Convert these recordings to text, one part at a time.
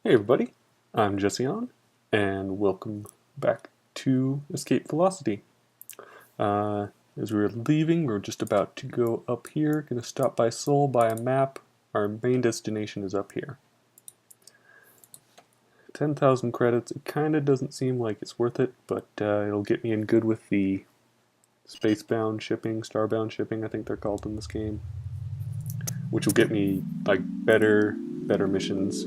Hey everybody, I'm Jesseon, and welcome back to Escape Velocity. As we're leaving, we're just about to go up here, gonna stop by Seoul, buy a map. Our main destination is up here. 10,000 credits, it kinda doesn't seem like it's worth it, but it'll get me in good with the spacebound shipping, starbound shipping, I think they're called in this game. Which will get me like better missions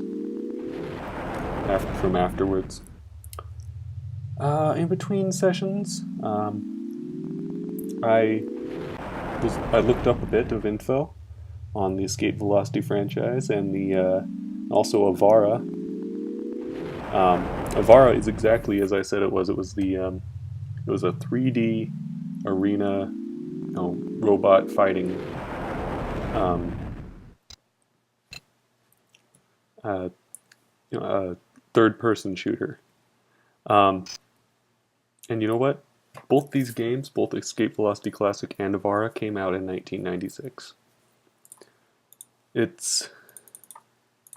from afterwards. In between sessions, I looked up a bit of info on the Escape Velocity franchise and the also Avara. Avara is exactly as I said it was. It was a 3D arena, robot fighting. A third-person shooter. And you know what? Both these games, both Escape Velocity Classic and Avara, came out in 1996.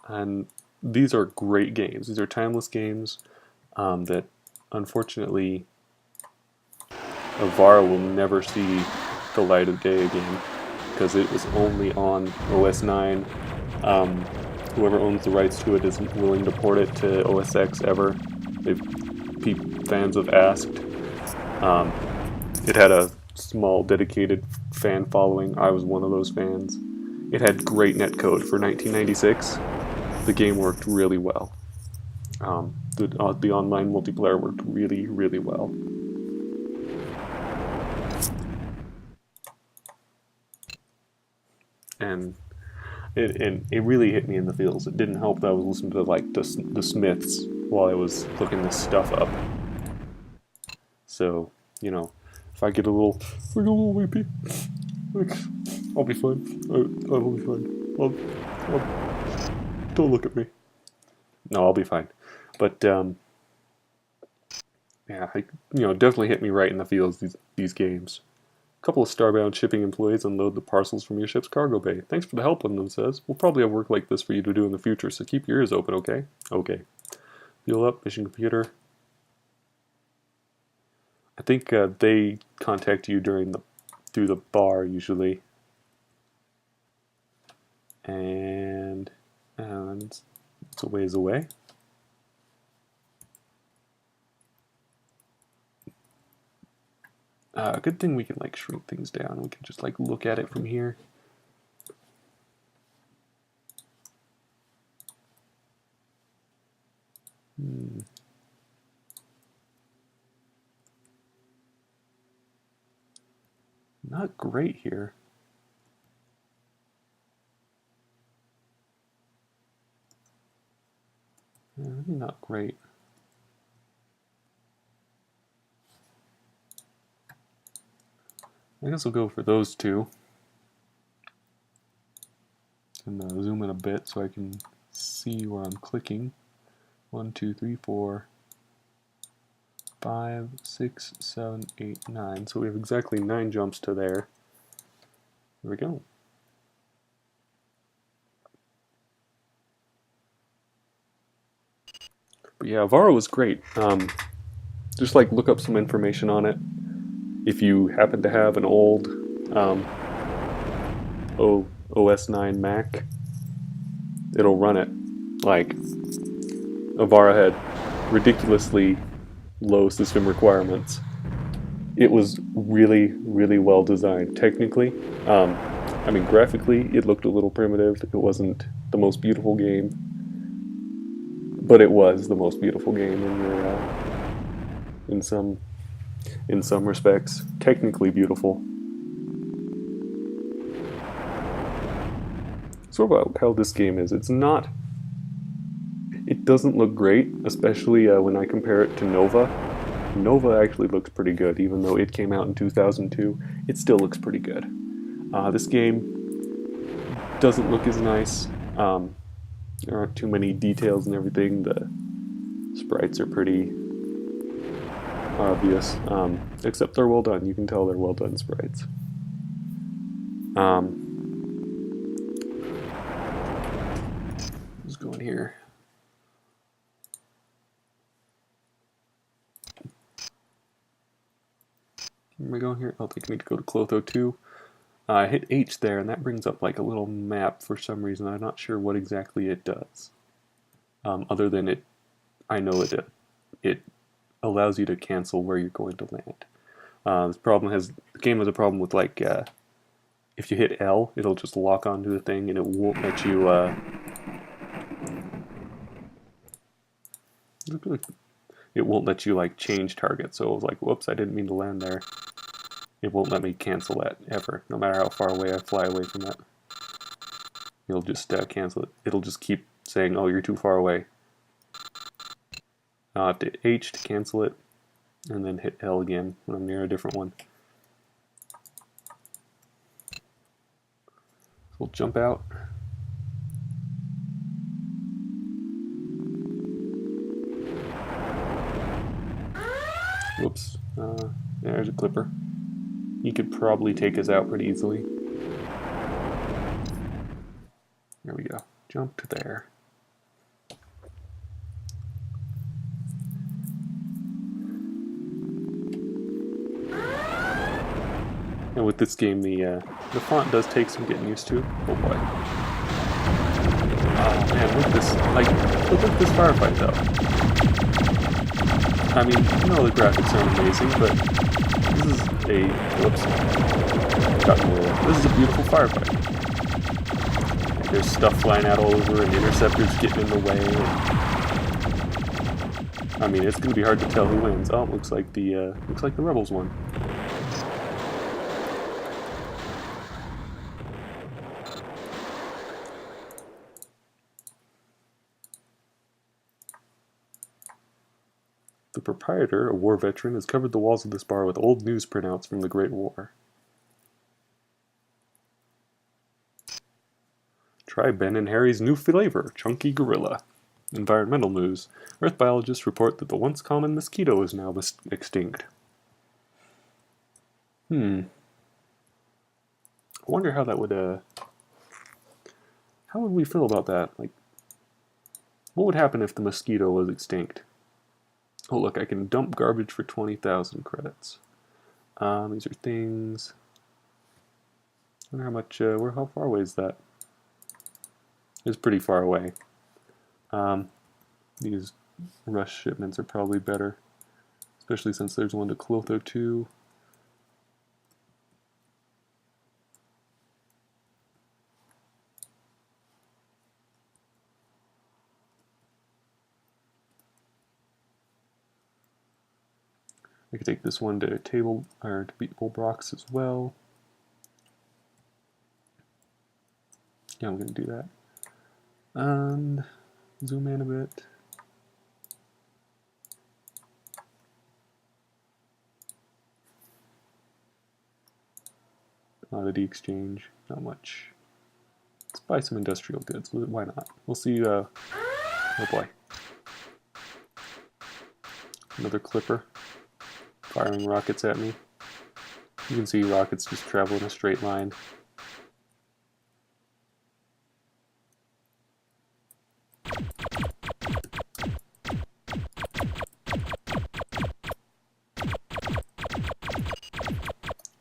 And these are great games. These are timeless games that, unfortunately, Avara will never see the light of day again because it was only on OS 9. Whoever owns the rights to it isn't willing to port it to OS X ever. Fans have asked. It had a small dedicated fan following. I was one of those fans. It had great netcode for 1996. The game worked really well. The online multiplayer worked really, really well. And it really hit me in the feels. It didn't help that I was listening to like the Smiths while I was looking this stuff up. So, if I get a little weepy, I'll be fine. I'll be fine. Don't look at me. No, I'll be fine. But yeah, definitely hit me right in the feels. These games. A couple of starbound shipping employees unload the parcels from your ship's cargo bay. Thanks for the help, one of them says. We'll probably have work like this for you to do in the future, so keep your ears open, okay? Okay. Fuel up, mission computer. I think they contact you through the bar usually, and it's a ways away. Good thing we can like shrink things down. We can just like look at it from here. Not great here. Really not great. I guess I'll go for those two. And zoom in a bit so I can see where I'm clicking. 1, 2, 3, 4, 5, 6, 7, 8, 9. So we have exactly 9 jumps to there. There we go. But yeah, Avara was great. Just like look up some information on it. If you happen to have an old OS 9 Mac, it'll run it. Like, Avara had ridiculously low system requirements. It was really, really well designed. Technically, graphically, it looked a little primitive. It wasn't the most beautiful game, but it was the most beautiful game in some respects. Technically beautiful. Sort of how this game is. It doesn't look great, especially when I compare it to Nova. Nova actually looks pretty good, even though it came out in 2002. It still looks pretty good. This game doesn't look as nice. There aren't too many details and everything. The sprites are pretty obvious, except they're well done. You can tell they're well done sprites. Let's go in here. am I going here? Oh, I think I need to go to Clotho 2. I hit H there, and that brings up like a little map for some reason. I'm not sure what exactly it does. Other than I know it allows you to cancel where you're going to land. The game has a problem with like if you hit L, it'll just lock onto the thing, and it won't let you. It won't let you like change target. So it was like, whoops, I didn't mean to land there. It won't let me cancel that ever, no matter how far away I fly away from that. It'll just cancel it. It'll just keep saying, oh, you're too far away. I'll have to hit H to cancel it, and then hit L again when I'm near a different one. So we'll jump out. Whoops. There's a clipper. He could probably take us out pretty easily. There we go. Jump to there. And with this game, the font does take some getting used to. Oh boy. Oh man, look at this. Look at this firefight though. I mean, the graphics aren't amazing, but this is this is a beautiful firefight. There's stuff flying out all over, and interceptors getting in the way. I mean, it's going to be hard to tell who wins. Oh, it looks like the rebels won. The proprietor, a war veteran, has covered the walls of this bar with old news printouts from the Great War. Try Ben and Harry's new flavor, Chunky Gorilla. Environmental news. Earth biologists report that the once common mosquito is now extinct. I wonder how that would, how would we feel about that? Like, what would happen if the mosquito was extinct? Oh look, I can dump garbage for 20,000 credits. These are things. I wonder how much, how far away is that? It's pretty far away. These rush shipments are probably better, especially since there's one to Clotho 2. I could take this one to Bullbrox as well. Yeah, I'm going to do that. And zoom in a bit. The exchange, not much. Let's buy some industrial goods. Why not? We'll see. Oh boy. Another clipper firing rockets at me. You can see rockets just travel in a straight line.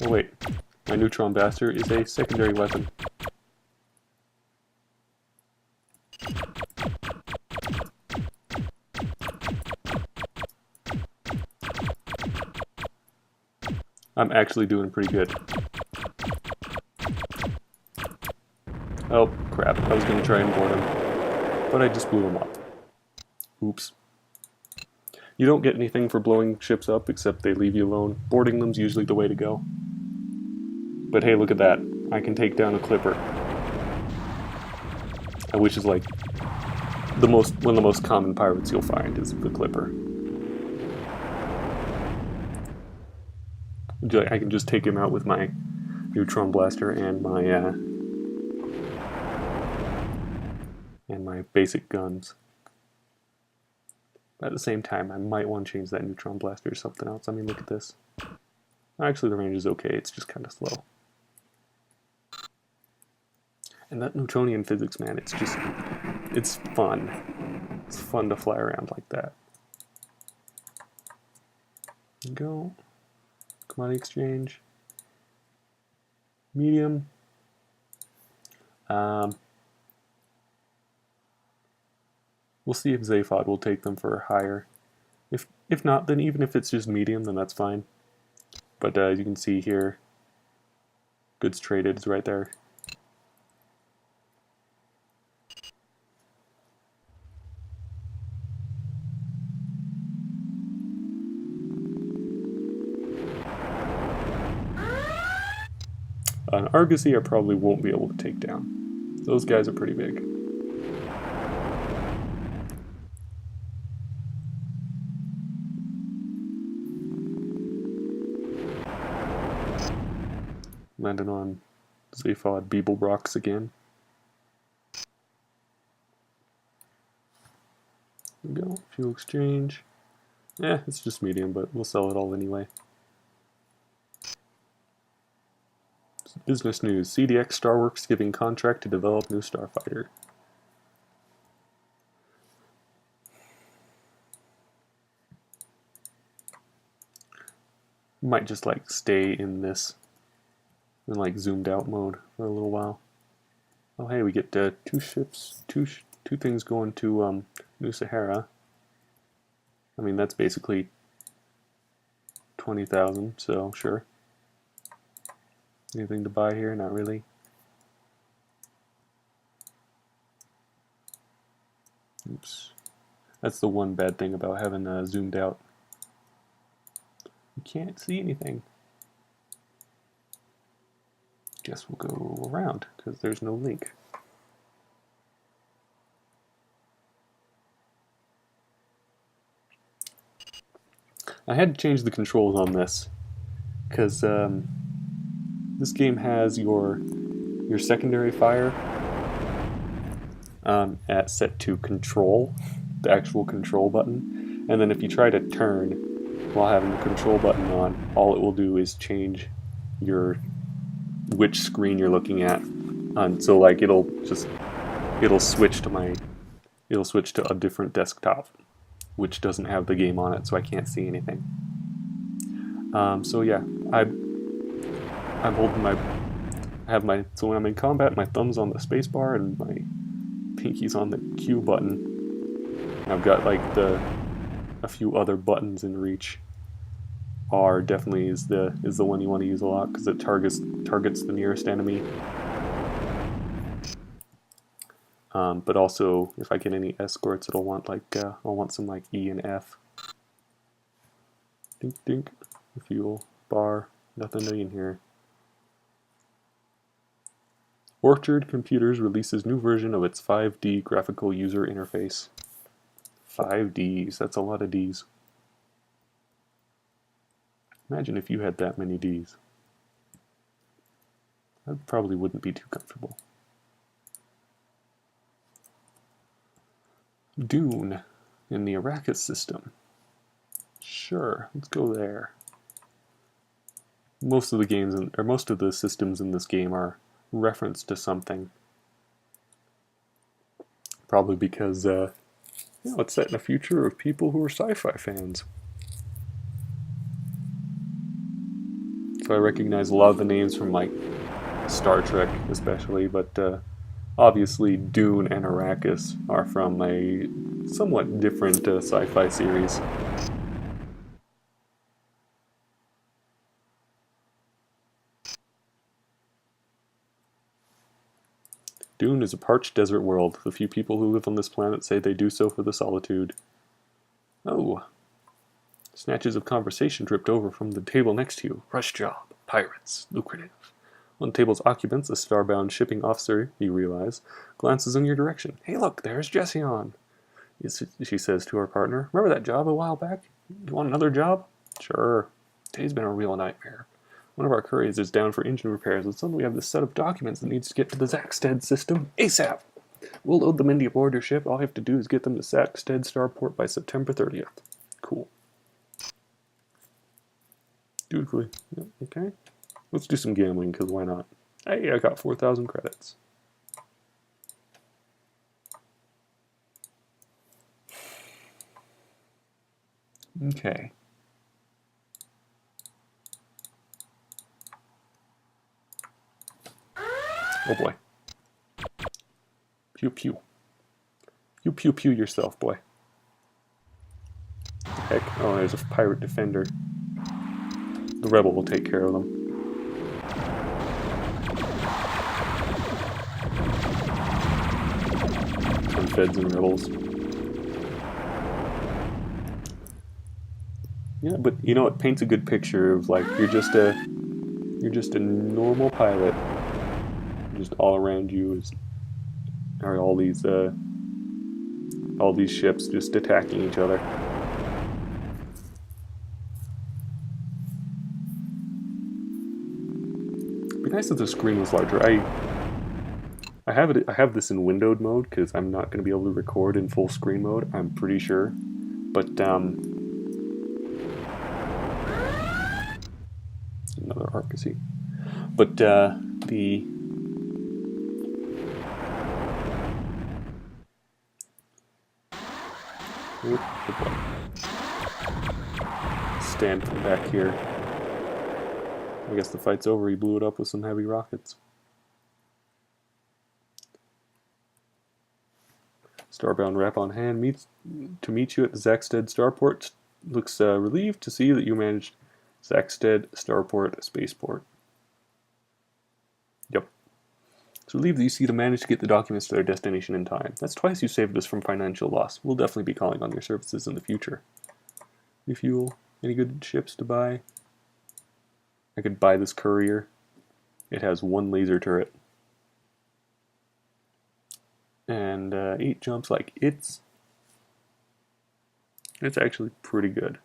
Oh wait, my neutron blaster is a secondary weapon. I'm actually doing pretty good. Oh crap, I was going to try and board him, but I just blew him up. Oops. You don't get anything for blowing ships up except they leave you alone. Boarding them's usually the way to go. But hey, look at that. I can take down a clipper. Which is like one of the most common pirates you'll find is the clipper. I can just take him out with my neutron blaster and my basic guns. But at the same time, I might want to change that neutron blaster to something else. I mean, look at this. Actually, the range is okay. It's just kind of slow. And that Newtonian physics, man, it's fun. It's fun to fly around like that. Go Commodity exchange. Medium. We'll see if Zaphod will take them for higher. If not, then even if it's just medium, then that's fine. But as you can see here, goods traded is right there. An Argosy I probably won't be able to take down. Those guys are pretty big. Landing on Zaphod Beeblebrox again. There we go. Fuel exchange. It's just medium, but we'll sell it all anyway. Business news. CDX Starworks giving contract to develop new starfighter. Might just like stay in this in like zoomed out mode for a little while. Oh hey, we get 2 ships, two things going to New Sahara. I mean that's basically 20,000, so sure. Anything to buy here? Not really. Oops. That's the one bad thing about having zoomed out. You can't see anything. Guess we'll go around, because there's no link. I had to change the controls on this, because this game has your secondary fire at set to control, the actual control button, and then if you try to turn while having the control button on, all it will do is change which screen you're looking at. So like it'll switch to a different desktop, which doesn't have the game on it, so I can't see anything. So yeah, I'm holding so when I'm in combat, my thumb's on the space bar and my pinky's on the Q button. I've got like a few other buttons in reach. R definitely is the one you want to use a lot because it targets the nearest enemy. But also, if I get any escorts, I'll want some like E and F. Dink dink, fuel bar, nothing in here. Orchard Computers releases new version of its 5D graphical user interface. 5 Ds, that's a lot of Ds. Imagine if you had that many Ds. I probably wouldn't be too comfortable. Dune in the Arrakis system. Sure, let's go there. Most of the systems in this game are referenced to something. Probably because it's set in a future of people who are sci-fi fans. So I recognize a lot of the names from like Star Trek especially, but obviously Dune and Arrakis are from a somewhat different sci-fi series. Dune is a parched desert world. The few people who live on this planet say they do so for the solitude. Oh. Snatches of conversation dripped over from the table next to you. Rush job. Pirates. Lucrative. One of the table's occupants, a starbound shipping officer, you realize, glances in your direction. Hey look, there's Jessie on. She says to her partner. Remember that job a while back? You want another job? Sure. Today's been a real nightmare. One of our couriers is down for engine repairs, and suddenly we have this set of documents that needs to get to the Zaxted system ASAP. We'll load them into aboard your ship. All I have to do is get them to Zaxted Starport by September 30th. Cool. Dutifully. Yep, okay. Let's do some gambling, because why not? Hey, I got 4,000 credits. Okay. Oh boy. Pew pew. You pew pew yourself, boy. Heck, oh, there's a pirate defender. The rebel will take care of them. Some feds and rebels. Yeah, but you know, it paints a good picture of like you're just a normal pilot. Just all around you are all these ships just attacking each other. It'd be nice if the screen was larger. I have this in windowed mode because I'm not going to be able to record in full screen mode. I'm pretty sure, but another argosy. But the stand from back here. I guess the fight's over. He blew it up with some heavy rockets. Starbound Rap on hand to meet you at the Zaxted Starport. Looks relieved to see that you managed Zaxted Starport Spaceport. Yep. It's relieved that you see to manage to get the documents to their destination in time. That's twice you saved us from financial loss. We'll definitely be calling on your services in the future. Refuel? Any good ships to buy? I could buy this courier. It has 1 laser turret. And 8 jumps. Like, it's actually pretty good.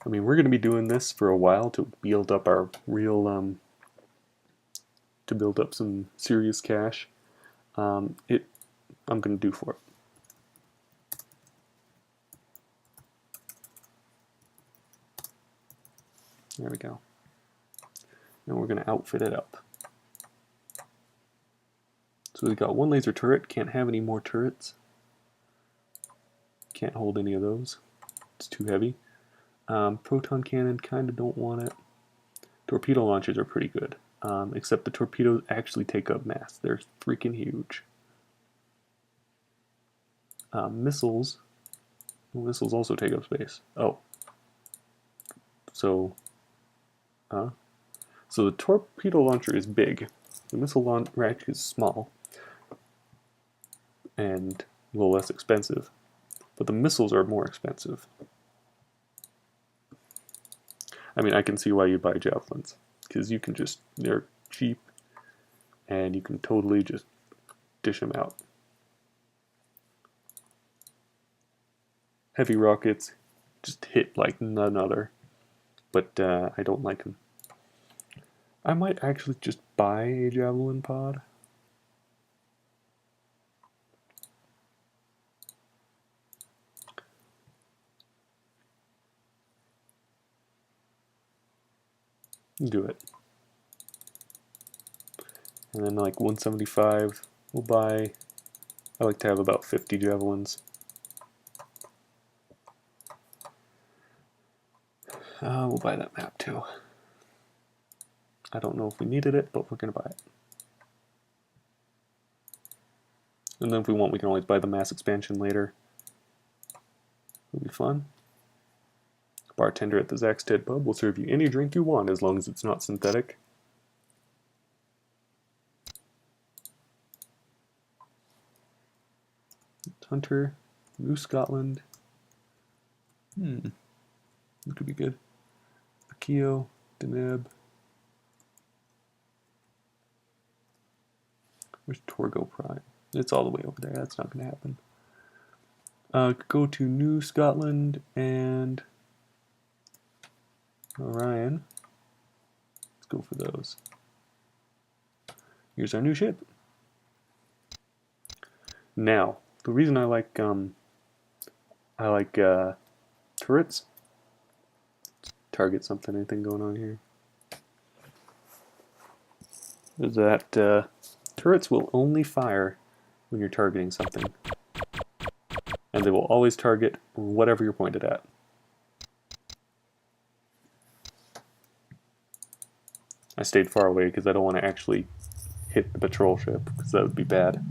I mean, we're going to be doing this for a while to build up our real, to build up some serious cash. I'm going to do for it. There we go. And we're going to outfit it up. So we've got 1 laser turret. Can't have any more turrets. Can't hold any of those. It's too heavy. Proton cannon, kind of don't want it. Torpedo launchers are pretty good. Except the torpedoes actually take up mass. They're freaking huge. Missiles. Well, missiles also take up space. Oh. So the torpedo launcher is big. The missile launcher is small and a little less expensive. But the missiles are more expensive. I mean, I can see why you buy javelins. Because you can they're cheap and you can totally just dish them out. Heavy rockets just hit like none other. But I don't like them. I might actually just buy a javelin pod. Do it. And then like 175, we'll buy, I like to have about 50 javelins. We'll buy that map too. I don't know if we needed it, but we're going to buy it. And then if we want, we can always buy the mass expansion later. It'll be fun. Bartender at the Zaxted pub will serve you any drink you want as long as it's not synthetic. Hunter, New Scotland. It could be good. Akio, Deneb. Where's Torgo Prime? It's all the way over there. That's not going to happen. Go to New Scotland and Orion. Let's go for those. Here's our new ship. Now, the reason I like turrets. Target anything going on here? Is that Turrets will only fire when you're targeting something. And they will always target whatever you're pointed at. I stayed far away because I don't want to actually hit the patrol ship, because that would be bad.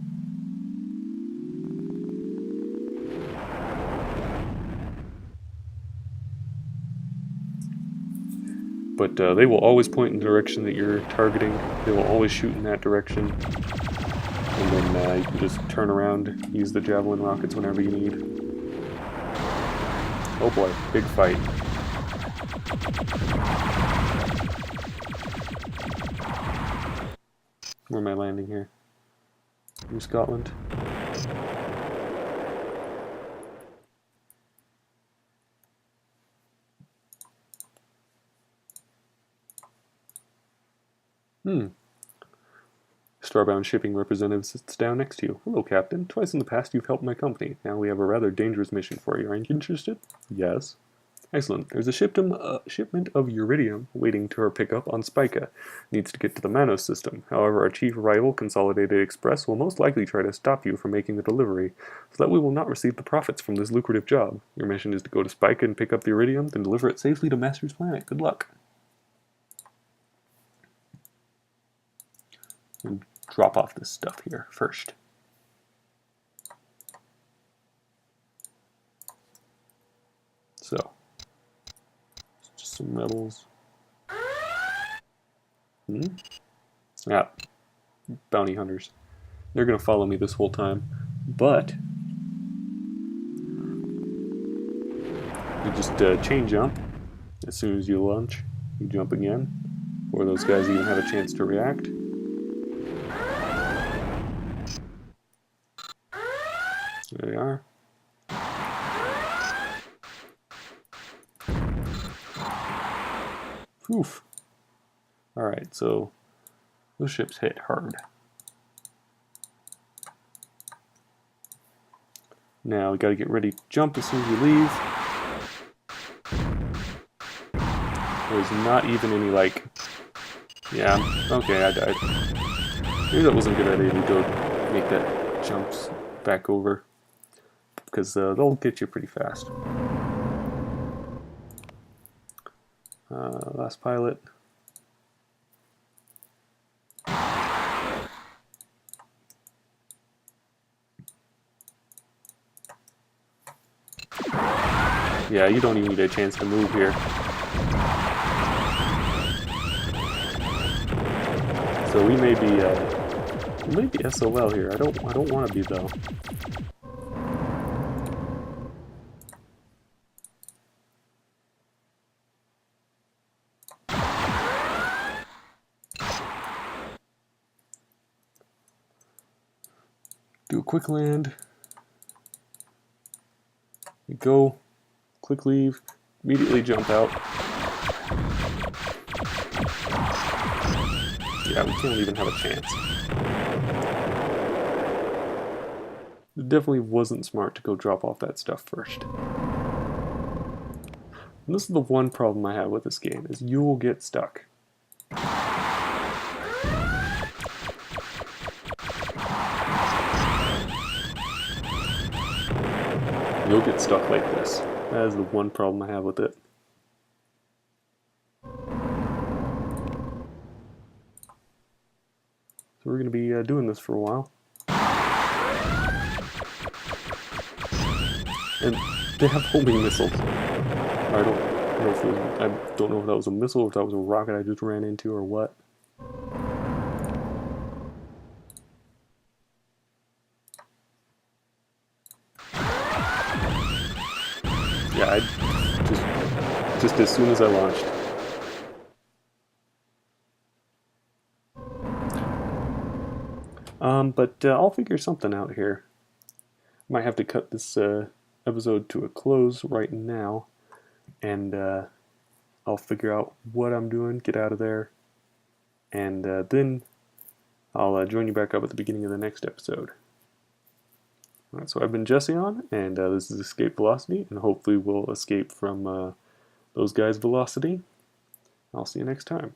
But they will always point in the direction that you're targeting. They will always shoot in that direction. And then you can just turn around, use the javelin rockets whenever you need. Oh boy, big fight. Where am I landing here? New Scotland. Starbound shipping representative sits down next to you. Hello, Captain. Twice in the past you've helped my company. Now we have a rather dangerous mission for you. Aren't you interested? Yes. Excellent. There's a shipment of uridium waiting to our pickup on Spica. Needs to get to the Manos system. However, our chief rival, Consolidated Express, will most likely try to stop you from making the delivery, so that we will not receive the profits from this lucrative job. Your mission is to go to Spica and pick up the uridium, then deliver it safely to Master's planet. Good luck. And drop off this stuff here first. So, just some metals. Yeah, bounty hunters. They're going to follow me this whole time, but you just chain jump. As soon as you launch, you jump again, before those guys even have a chance to react. There they are. Oof. Alright, so those ships hit hard. Now we gotta get ready to jump as soon as you leave. There's not even any like... Yeah, okay, I died. Maybe that wasn't a good idea to go make that jumps back over, because they'll get you pretty fast. Last pilot. Yeah, you don't even need a chance to move here. So we may be SOL here. I don't want to be though. Do a quick land. We go. Quick leave. Immediately jump out. Yeah, we can't even have a chance. It definitely wasn't smart to go drop off that stuff first. And this is the one problem I have with this game, is you will get stuck. You'll get stuck like this. That is the one problem I have with it. So we're going to be doing this for a while. And they have homing missiles. I don't know if that was a missile or if that was a rocket I just ran into or what. Yeah, just as soon as I launched. But I'll figure something out here. Might have to cut this episode to a close right now, and I'll figure out what I'm doing, get out of there, and then I'll join you back up at the beginning of the next episode. Alright, so I've been Jesse on, and this is Escape Velocity, and hopefully we'll escape from those guys' velocity. I'll see you next time.